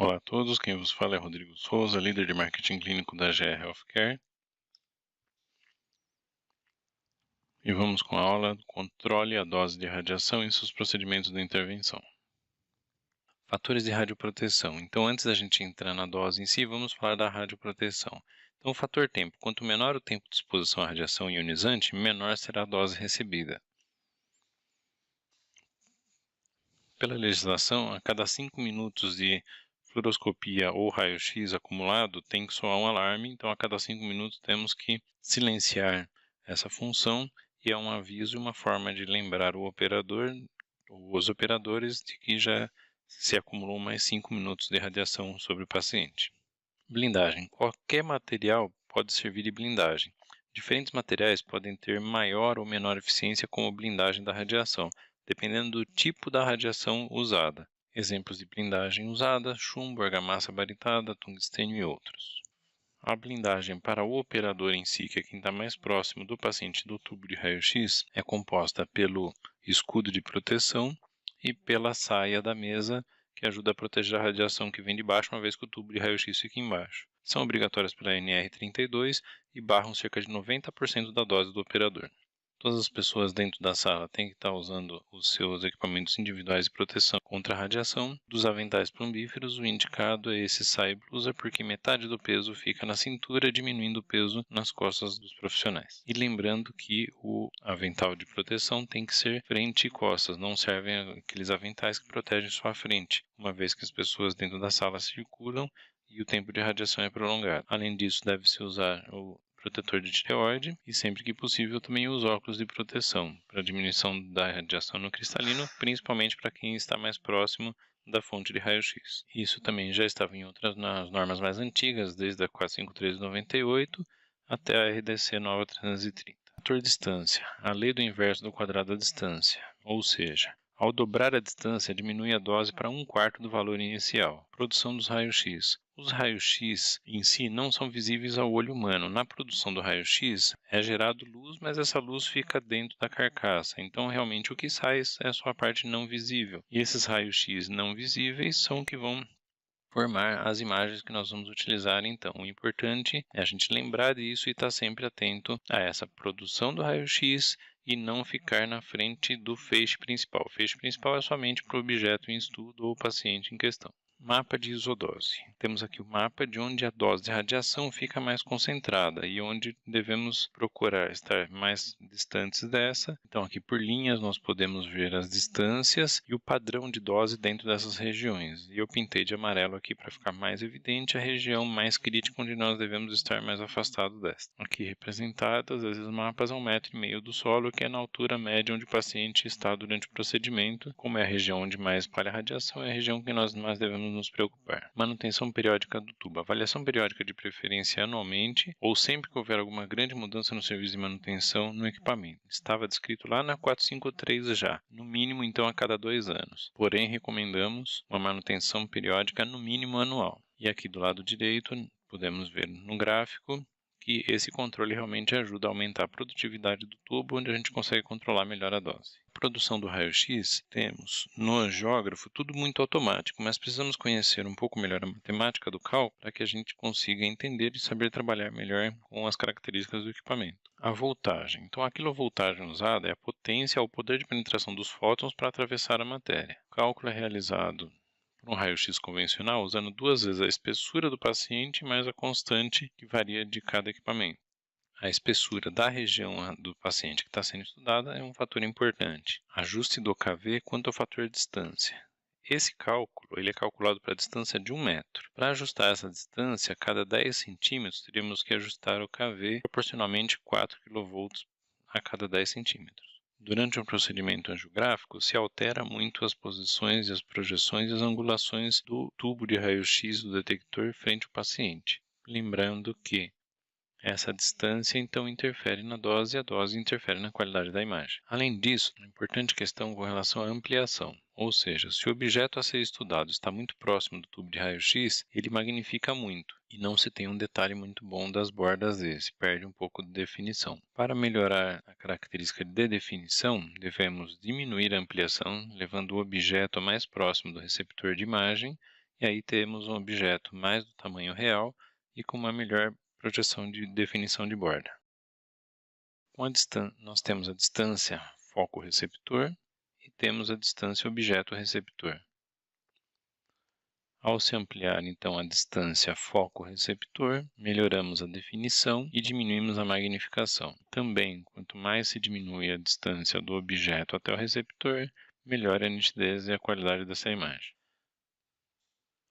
Olá a todos, quem vos fala é Rodrigo Souza, líder de marketing clínico da GE Healthcare. E vamos com a aula Controle a dose de radiação e seus procedimentos de intervenção. Fatores de radioproteção. Então, antes da gente entrar na dose em si, vamos falar da radioproteção. Então, o fator tempo. Quanto menor o tempo de exposição à radiação ionizante, menor será a dose recebida. Pela legislação, a cada 5 minutos de fluoroscopia ou raio-x acumulado, tem que soar um alarme, então a cada 5 minutos temos que silenciar essa função e é um aviso e uma forma de lembrar o operador ou os operadores de que já se acumulou mais 5 minutos de radiação sobre o paciente. Blindagem. Qualquer material pode servir de blindagem. Diferentes materiais podem ter maior ou menor eficiência como blindagem da radiação, dependendo do tipo da radiação usada. Exemplos de blindagem usada: chumbo, argamassa baritada, tungstênio e outros. A blindagem para o operador em si, que é quem está mais próximo do paciente do tubo de raio-x, é composta pelo escudo de proteção e pela saia da mesa, que ajuda a proteger a radiação que vem de baixo, uma vez que o tubo de raio-x fica embaixo. São obrigatórias pela NR32 e barram cerca de 90% da dose do operador. Todas as pessoas dentro da sala têm que estar usando os seus equipamentos individuais de proteção contra a radiação. Dos aventais plumbíferos, o indicado é esse saia blusa, porque metade do peso fica na cintura, diminuindo o peso nas costas dos profissionais. E lembrando que o avental de proteção tem que ser frente e costas, não servem aqueles aventais que protegem só a frente, uma vez que as pessoas dentro da sala circulam e o tempo de radiação é prolongado. Além disso, deve-se usar o protetor de tireoide e, sempre que possível, também os óculos de proteção para diminuição da radiação no cristalino, principalmente para quem está mais próximo da fonte de raio-x. Isso também já estava em outras nas normas mais antigas, desde a 453/98 até a RDC nova 330. Fator distância. A lei do inverso do quadrado da distância, ou seja, ao dobrar a distância, diminui a dose para 1/4 do valor inicial. Produção dos raios-x. Os raios-x em si não são visíveis ao olho humano. Na produção do raio-x é gerado luz, mas essa luz fica dentro da carcaça. Então, realmente, o que sai é só a parte não visível. E esses raios-x não visíveis são que vão formar as imagens que nós vamos utilizar. Então, o importante é a gente lembrar disso e estar sempre atento a essa produção do raio-x e não ficar na frente do feixe principal. O feixe principal é somente para o objeto em estudo ou paciente em questão. Mapa de isodose. Temos aqui o mapa de onde a dose de radiação fica mais concentrada e onde devemos procurar estar mais distantes dessa. Então, aqui por linhas nós podemos ver as distâncias e o padrão de dose dentro dessas regiões. E eu pintei de amarelo aqui para ficar mais evidente a região mais crítica onde nós devemos estar mais afastados desta. Aqui representadas esses mapas a 1,5 m do solo, que é na altura média onde o paciente está durante o procedimento. Como é a região onde mais espalha a radiação, é a região que nós mais devemos nos preocupar. Manutenção periódica do tubo. Avaliação periódica de preferência anualmente ou sempre que houver alguma grande mudança no serviço de manutenção no equipamento. Estava descrito lá na 453 já, no mínimo então a cada 2 anos. Porém, recomendamos uma manutenção periódica no mínimo anual. E aqui do lado direito podemos ver no gráfico que esse controle realmente ajuda a aumentar a produtividade do tubo, onde a gente consegue controlar melhor a dose. Produção do raio-x, temos no angiógrafo tudo muito automático, mas precisamos conhecer um pouco melhor a matemática do cálculo para que a gente consiga entender e saber trabalhar melhor com as características do equipamento. A voltagem. Então, a quilovoltagem usada é a potência ou poder de penetração dos fótons para atravessar a matéria. O cálculo é realizado por um raio-x convencional, usando 2 vezes a espessura do paciente mais a constante que varia de cada equipamento. A espessura da região do paciente que está sendo estudada é um fator importante. Ajuste do KV quanto ao fator distância. Esse cálculo ele é calculado para a distância de 1 metro. Para ajustar essa distância, a cada 10 centímetros, teríamos que ajustar o KV proporcionalmente 4 kV a cada 10 centímetros. Durante um procedimento angiográfico, se altera muito as posições e as projeções e as angulações do tubo de raio-x do detector frente ao paciente. Lembrando que essa distância, então, interfere na dose e a dose interfere na qualidade da imagem. Além disso, uma importante questão com relação à ampliação, ou seja, se o objeto a ser estudado está muito próximo do tubo de raio-x, ele magnifica muito e não se tem um detalhe muito bom das bordas dele, se perde um pouco de definição. Para melhorar a característica de definição, devemos diminuir a ampliação, levando o objeto mais próximo do receptor de imagem e aí temos um objeto mais do tamanho real e com uma melhor projeção de definição de borda. Nós temos a distância foco-receptor e temos a distância objeto-receptor. Ao se ampliar, então, a distância foco-receptor, melhoramos a definição e diminuímos a magnificação. Também, quanto mais se diminui a distância do objeto até o receptor, melhora a nitidez e a qualidade dessa imagem.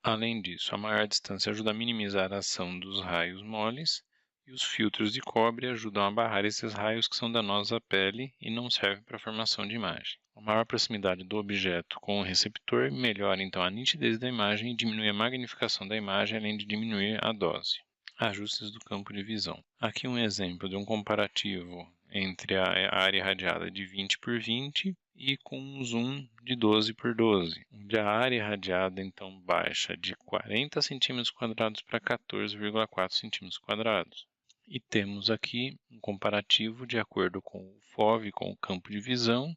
Além disso, a maior distância ajuda a minimizar a ação dos raios moles e os filtros de cobre ajudam a barrar esses raios que são danosos à pele e não servem para a formação de imagem. A maior proximidade do objeto com o receptor melhora então a nitidez da imagem e diminui a magnificação da imagem, além de diminuir a dose. Ajustes do campo de visão. Aqui um exemplo de um comparativo entre a área irradiada de 20 por 20 e com um zoom de 12 por 12, onde a área irradiada então baixa de 40 cm² para 14,4 cm². E temos aqui um comparativo de acordo com o FOV, com o campo de visão,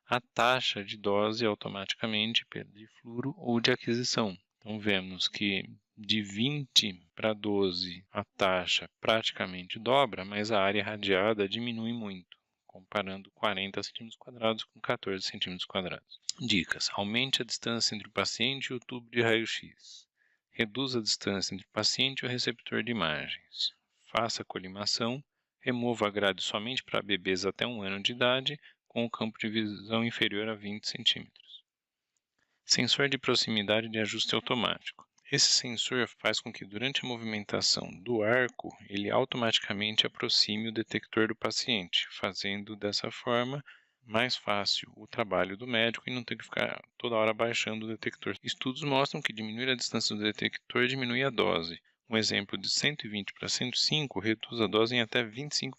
a taxa de dose automaticamente de fluoro ou de aquisição. Então vemos que de 20 para 12 a taxa praticamente dobra, mas a área irradiada diminui muito, comparando 40 cm² com 14 cm². Dicas: aumente a distância entre o paciente e o tubo de raio-x. Reduza a distância entre o paciente e o receptor de imagens. Faça a colimação. Remova a grade somente para bebês até 1 ano de idade, com o campo de visão inferior a 20 cm. Sensor de proximidade de ajuste automático. Esse sensor faz com que durante a movimentação do arco, ele automaticamente aproxime o detector do paciente, fazendo dessa forma mais fácil o trabalho do médico e não ter que ficar toda hora baixando o detector. Estudos mostram que diminuir a distância do detector diminui a dose. Um exemplo de 120 para 105 reduz a dose em até 25%.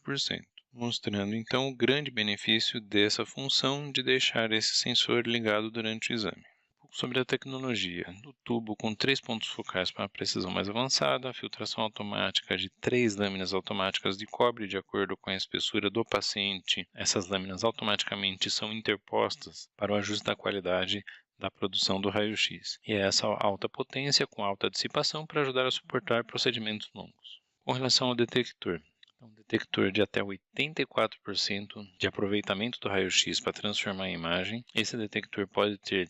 Mostrando então o grande benefício dessa função de deixar esse sensor ligado durante o exame. Um pouco sobre a tecnologia. No tubo com 3 pontos focais para uma precisão mais avançada, a filtração automática de 3 lâminas automáticas de cobre de acordo com a espessura do paciente. Essas lâminas automaticamente são interpostas para o ajuste da qualidade da produção do raio-x. E é essa alta potência com alta dissipação para ajudar a suportar procedimentos longos. Com relação ao detector. Um detector de até 84% de aproveitamento do raio-x para transformar a imagem. Esse detector pode ter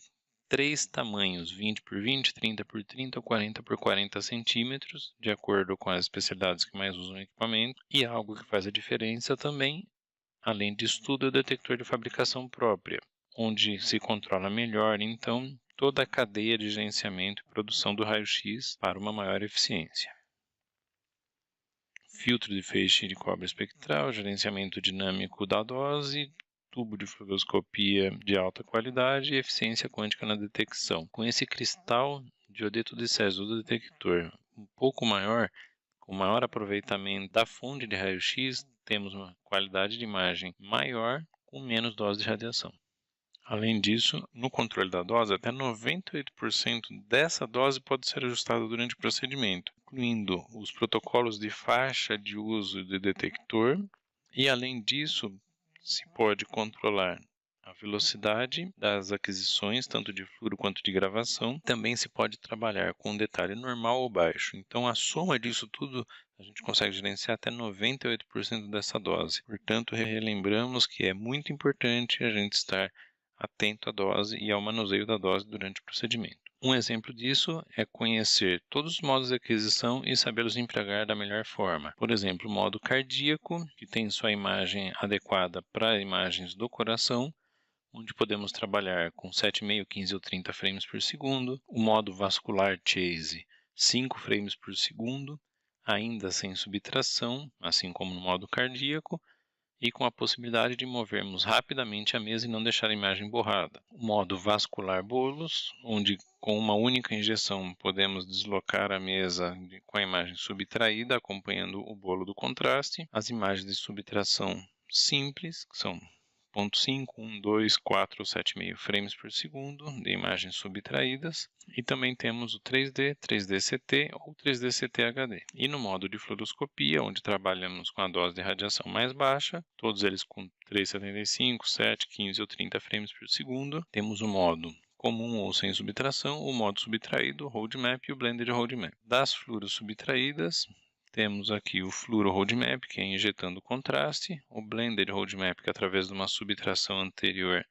3 tamanhos, 20 por 20, 30 por 30 ou 40 por 40 centímetros, de acordo com as especialidades que mais usam o equipamento. E algo que faz a diferença também, além disso tudo, é o detector de fabricação própria, onde se controla melhor, então, toda a cadeia de gerenciamento e produção do raio-x para uma maior eficiência. Filtro de feixe de cobre espectral, gerenciamento dinâmico da dose, tubo de fluoroscopia de alta qualidade e eficiência quântica na detecção. Com esse cristal de iodeto de césio do detector um pouco maior, com maior aproveitamento da fonte de raio-x, temos uma qualidade de imagem maior com menos dose de radiação. Além disso, no controle da dose, até 98% dessa dose pode ser ajustada durante o procedimento, incluindo os protocolos de faixa de uso do detector e, além disso, se pode controlar a velocidade das aquisições, tanto de fluoro quanto de gravação. Também se pode trabalhar com um detalhe normal ou baixo. Então, a soma disso tudo, a gente consegue gerenciar até 98% dessa dose. Portanto, relembramos que é muito importante a gente estar atento à dose e ao manuseio da dose durante o procedimento. Um exemplo disso é conhecer todos os modos de aquisição e sabê-los empregar da melhor forma. Por exemplo, o modo cardíaco, que tem sua imagem adequada para imagens do coração, onde podemos trabalhar com 7,5, 15 ou 30 frames por segundo. O modo vascular Chase, 5 frames por segundo, ainda sem subtração, assim como no modo cardíaco, e com a possibilidade de movermos rapidamente a mesa e não deixar a imagem borrada. O modo vascular bolus, onde com uma única injeção podemos deslocar a mesa com a imagem subtraída, acompanhando o bolo do contraste. As imagens de subtração simples, que são 0.5, 1, 2, 4 ou 7,5 frames por segundo de imagens subtraídas. E também temos o 3D, 3D CT ou 3D CT HD. E no modo de fluoroscopia, onde trabalhamos com a dose de radiação mais baixa, todos eles com 3,75, 7, 15 ou 30 frames por segundo. Temos o modo comum ou sem subtração, o modo subtraído, roadmap e o blended roadmap. Das fluoros subtraídas, temos aqui o fluoro roadmap, que é injetando contraste, o blended roadmap, que é através de uma subtração anterior,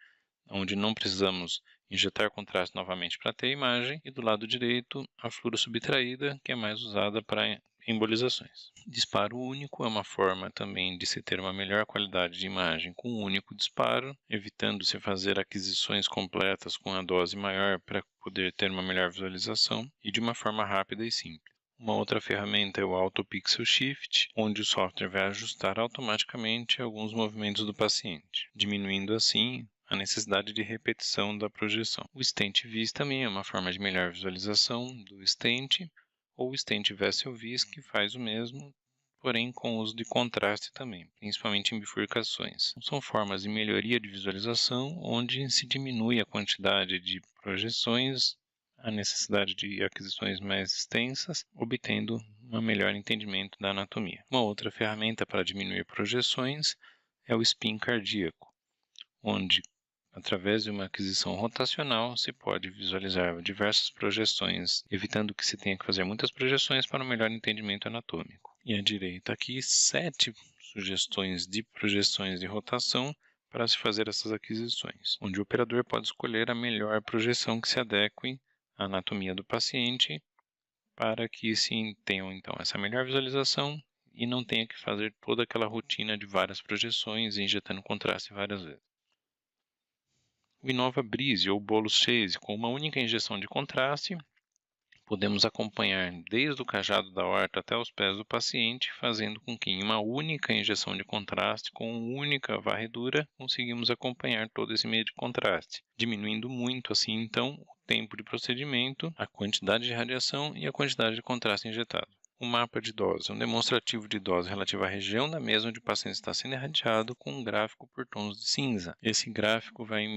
onde não precisamos injetar contraste novamente para ter a imagem, e do lado direito a fluoro subtraída, que é mais usada para embolizações. Disparo único é uma forma também de se ter uma melhor qualidade de imagem com um único disparo, evitando-se fazer aquisições completas com a dose maior para poder ter uma melhor visualização e de uma forma rápida e simples. Uma outra ferramenta é o Auto Pixel Shift, onde o software vai ajustar automaticamente alguns movimentos do paciente, diminuindo assim a necessidade de repetição da projeção. O Stent Vis também é uma forma de melhor visualização do stent, ou o Stent Vessel Vis, que faz o mesmo, porém com uso de contraste também, principalmente em bifurcações. São formas de melhoria de visualização, onde se diminui a quantidade de projeções, a necessidade de aquisições mais extensas, obtendo um melhor entendimento da anatomia. Uma outra ferramenta para diminuir projeções é o spin cardíaco, onde, através de uma aquisição rotacional, se pode visualizar diversas projeções, evitando que se tenha que fazer muitas projeções para um melhor entendimento anatômico. E à direita aqui, 7 sugestões de projeções de rotação para se fazer essas aquisições, onde o operador pode escolher a melhor projeção que se adeque à anatomia do paciente, para que se tenham então essa melhor visualização e não tenha que fazer toda aquela rotina de várias projeções, injetando contraste várias vezes. O Inova Breeze ou Bolus Chase, com uma única injeção de contraste, podemos acompanhar desde o cajado da horta até os pés do paciente, fazendo com que em uma única injeção de contraste, com uma única varredura, conseguimos acompanhar todo esse meio de contraste, diminuindo muito assim então o tempo de procedimento, a quantidade de radiação e a quantidade de contraste injetado. O mapa de dose é um demonstrativo de dose relativa à região da mesa onde o paciente está sendo irradiado, com um gráfico por tons de cinza. Esse gráfico vai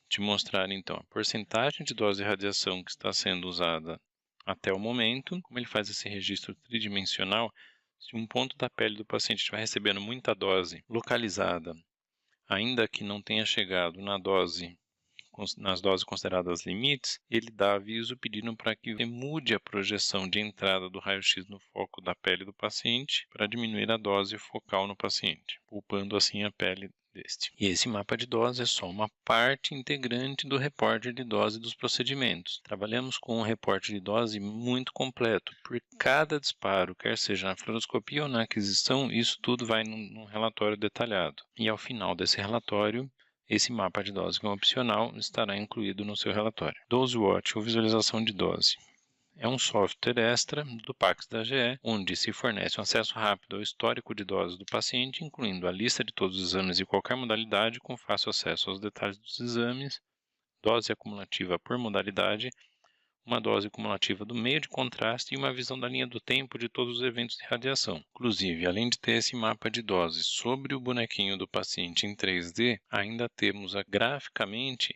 te mostrar então a porcentagem de dose de radiação que está sendo usada até o momento. Como ele faz esse registro tridimensional, se um ponto da pele do paciente estiver recebendo muita dose localizada, ainda que não tenha chegado nas doses consideradas limites, ele dá aviso pedindo para que você mude a projeção de entrada do raio-x no foco da pele do paciente para diminuir a dose focal no paciente, poupando assim a pele deste. E esse mapa de dose é só uma parte integrante do reporte de dose dos procedimentos. Trabalhamos com um reporte de dose muito completo. Por cada disparo, quer seja na fluoroscopia ou na aquisição, isso tudo vai num relatório detalhado. E ao final desse relatório, esse mapa de dose, que é opcional, estará incluído no seu relatório. DoseWatch, ou visualização de dose. É um software extra do PACS da GE, onde se fornece um acesso rápido ao histórico de doses do paciente, incluindo a lista de todos os exames de qualquer modalidade, com fácil acesso aos detalhes dos exames, dose acumulativa por modalidade, uma dose cumulativa do meio de contraste e uma visão da linha do tempo de todos os eventos de radiação. Inclusive, além de ter esse mapa de doses sobre o bonequinho do paciente em 3D, ainda temos graficamente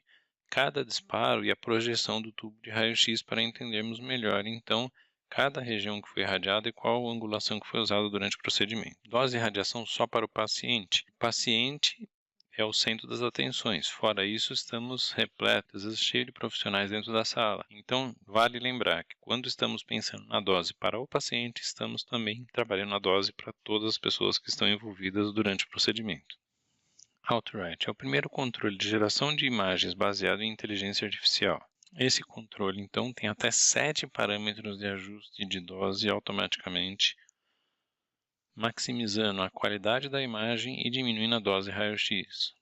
cada disparo e a projeção do tubo de raio-x para entendermos melhor, então, cada região que foi irradiada e qual a angulação que foi usada durante o procedimento. Dose de radiação só para o paciente. O paciente é o centro das atenções. Fora isso, estamos repletos, cheios de profissionais dentro da sala. Então, vale lembrar que quando estamos pensando na dose para o paciente, estamos também trabalhando na dose para todas as pessoas que estão envolvidas durante o procedimento. Outright é o primeiro controle de geração de imagens baseado em inteligência artificial. Esse controle, então, tem até 7 parâmetros de ajuste de dose automaticamente, maximizando a qualidade da imagem e diminuindo a dose raio-x,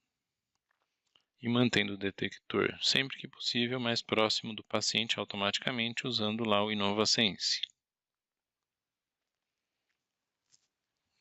e mantendo o detector, sempre que possível, mais próximo do paciente automaticamente, usando lá o InovaSense.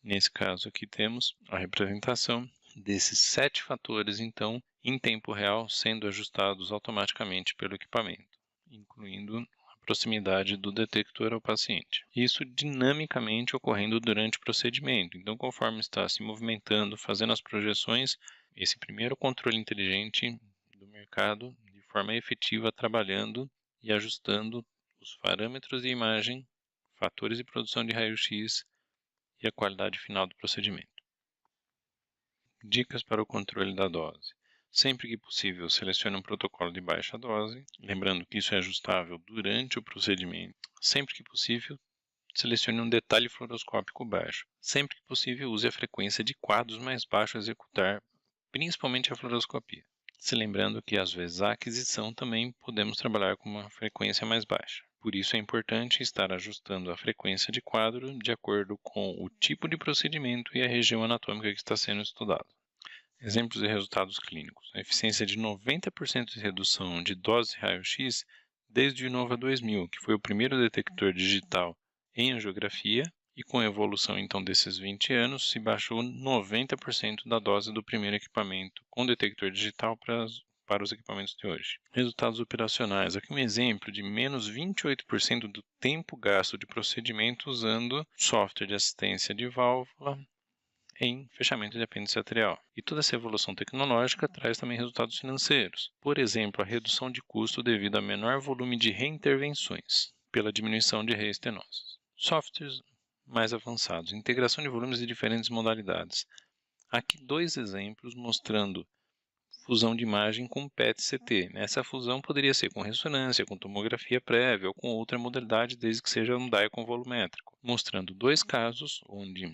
Nesse caso aqui temos a representação desses 7 fatores, então, em tempo real, sendo ajustados automaticamente pelo equipamento, incluindo a proximidade do detector ao paciente. Isso dinamicamente ocorrendo durante o procedimento. Então, conforme está se movimentando, fazendo as projeções, esse primeiro controle inteligente do mercado, de forma efetiva, trabalhando e ajustando os parâmetros de imagem, fatores de produção de raio-x e a qualidade final do procedimento. Dicas para o controle da dose. Sempre que possível, selecione um protocolo de baixa dose, lembrando que isso é ajustável durante o procedimento. Sempre que possível, selecione um detalhe fluoroscópico baixo. Sempre que possível, use a frequência de quadros mais baixo a executar, principalmente a fluoroscopia. Se lembrando que, às vezes, a aquisição também podemos trabalhar com uma frequência mais baixa. Por isso é importante estar ajustando a frequência de quadro de acordo com o tipo de procedimento e a região anatômica que está sendo estudado. Exemplos de resultados clínicos. A eficiência de 90% de redução de dose de raio-x desde o Inova 2000, que foi o primeiro detector digital em angiografia, e com a evolução então desses 20 anos, se baixou 90% da dose do primeiro equipamento com detector digital para os equipamentos de hoje. Resultados operacionais. Aqui um exemplo de menos 28% do tempo gasto de procedimento usando software de assistência de válvula em fechamento de apêndice arterial. E toda essa evolução tecnológica traz também resultados financeiros. Por exemplo, a redução de custo devido a menor volume de reintervenções, pela diminuição de reestenoses. Softwares mais avançados, integração de volumes de diferentes modalidades. Aqui 2 exemplos mostrando fusão de imagem com PET-CT. Essa fusão poderia ser com ressonância, com tomografia prévia ou com outra modalidade, desde que seja um DICOM volumétrico, mostrando 2 casos onde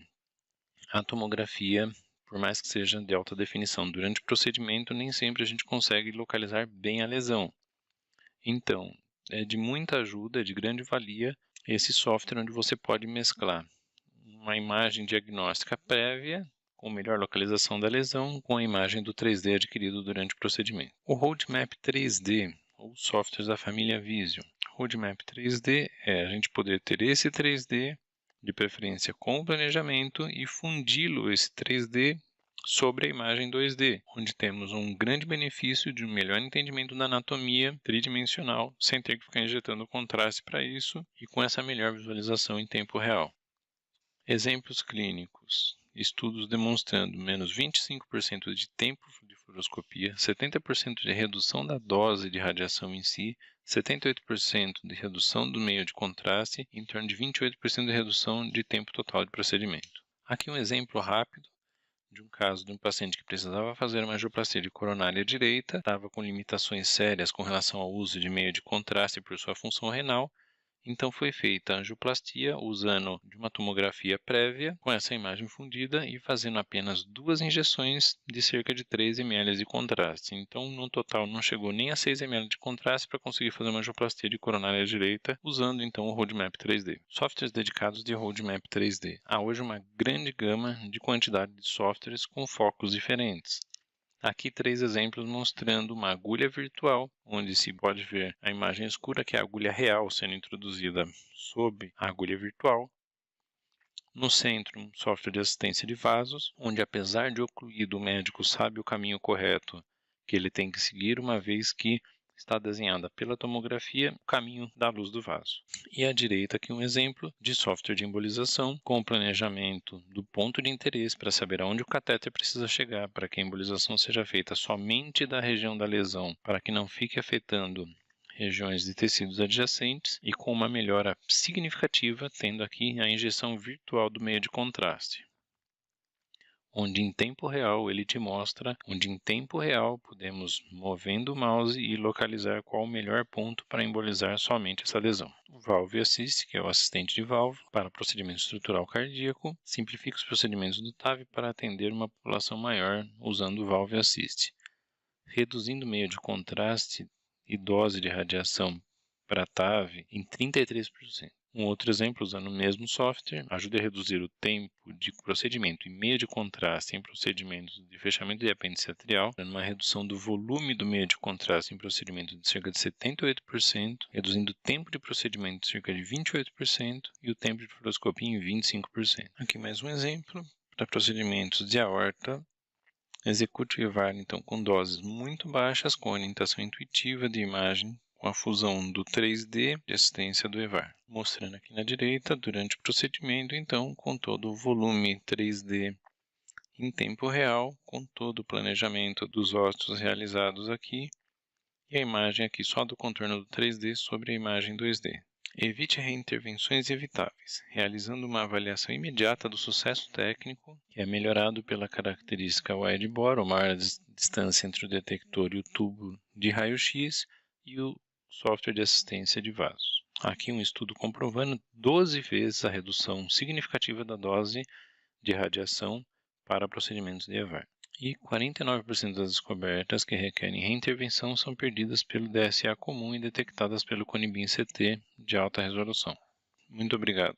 a tomografia, por mais que seja de alta definição durante o procedimento, nem sempre a gente consegue localizar bem a lesão. Então, é de muita ajuda, de grande valia, esse software onde você pode mesclar uma imagem diagnóstica prévia, com melhor localização da lesão, com a imagem do 3D adquirido durante o procedimento. O Roadmap 3D, ou softwares da família Vision. Roadmap 3D é a gente poder ter esse 3D, de preferência com o planejamento, e fundi-lo, esse 3D, sobre a imagem 2D, onde temos um grande benefício de um melhor entendimento da anatomia tridimensional, sem ter que ficar injetando contraste para isso, e com essa melhor visualização em tempo real. Exemplos clínicos. Estudos demonstrando menos 25% de tempo de fluoroscopia, 70% de redução da dose de radiação em si, 78% de redução do meio de contraste e em torno de 28% de redução de tempo total de procedimento. Aqui um exemplo rápido de um caso de um paciente que precisava fazer uma angioplastia de coronária direita, estava com limitações sérias com relação ao uso de meio de contraste por sua função renal. Então foi feita a angioplastia usando de uma tomografia prévia com essa imagem fundida e fazendo apenas 2 injeções de cerca de 3 ml de contraste. Então no total não chegou nem a 6 ml de contraste para conseguir fazer uma angioplastia de coronária direita usando então o Roadmap 3D. Softwares dedicados de Roadmap 3D. Há hoje uma grande gama de quantidade de softwares com focos diferentes. Aqui 3 exemplos mostrando uma agulha virtual, onde se pode ver a imagem escura, que é a agulha real sendo introduzida sob a agulha virtual. No centro, um software de assistência de vasos, onde apesar de ocluído, o médico sabe o caminho correto que ele tem que seguir, uma vez que está desenhada pela tomografia o caminho da luz do vaso. E à direita aqui um exemplo de software de embolização com o planejamento do ponto de interesse para saber aonde o catéter precisa chegar para que a embolização seja feita somente da região da lesão, para que não fique afetando regiões de tecidos adjacentes e com uma melhora significativa, tendo aqui a injeção virtual do meio de contraste, onde em tempo real ele te mostra, onde em tempo real podemos, movendo o mouse, e localizar qual o melhor ponto para embolizar somente essa lesão. O Valve Assist, que é o assistente de válvula para procedimento estrutural cardíaco, simplifica os procedimentos do TAV para atender uma população maior usando o Valve Assist, reduzindo o meio de contraste e dose de radiação para TAV em 33%. Um outro exemplo, usando o mesmo software, ajuda a reduzir o tempo de procedimento e meio de contraste em procedimentos de fechamento de apêndice arterial, dando uma redução do volume do meio de contraste em procedimento de cerca de 78%, reduzindo o tempo de procedimento de cerca de 28% e o tempo de fluoroscopia em 25%. Aqui mais um exemplo para procedimentos de aorta. Execute o EVAR, então, com doses muito baixas, com orientação intuitiva de imagem, com a fusão do 3D de assistência do EVAR. Mostrando aqui na direita, durante o procedimento, então, com todo o volume 3D em tempo real, com todo o planejamento dos ossos realizados aqui, e a imagem aqui só do contorno do 3D sobre a imagem 2D. Evite reintervenções evitáveis, realizando uma avaliação imediata do sucesso técnico, que é melhorado pela característica widebore, ou maior distância entre o detector e o tubo de raio-x, e o software de assistência de vasos. Aqui um estudo comprovando 12 vezes a redução significativa da dose de radiação para procedimentos de EVAR. E 49% das descobertas que requerem reintervenção são perdidas pelo DSA comum e detectadas pelo Conibin CT de alta resolução. Muito obrigado.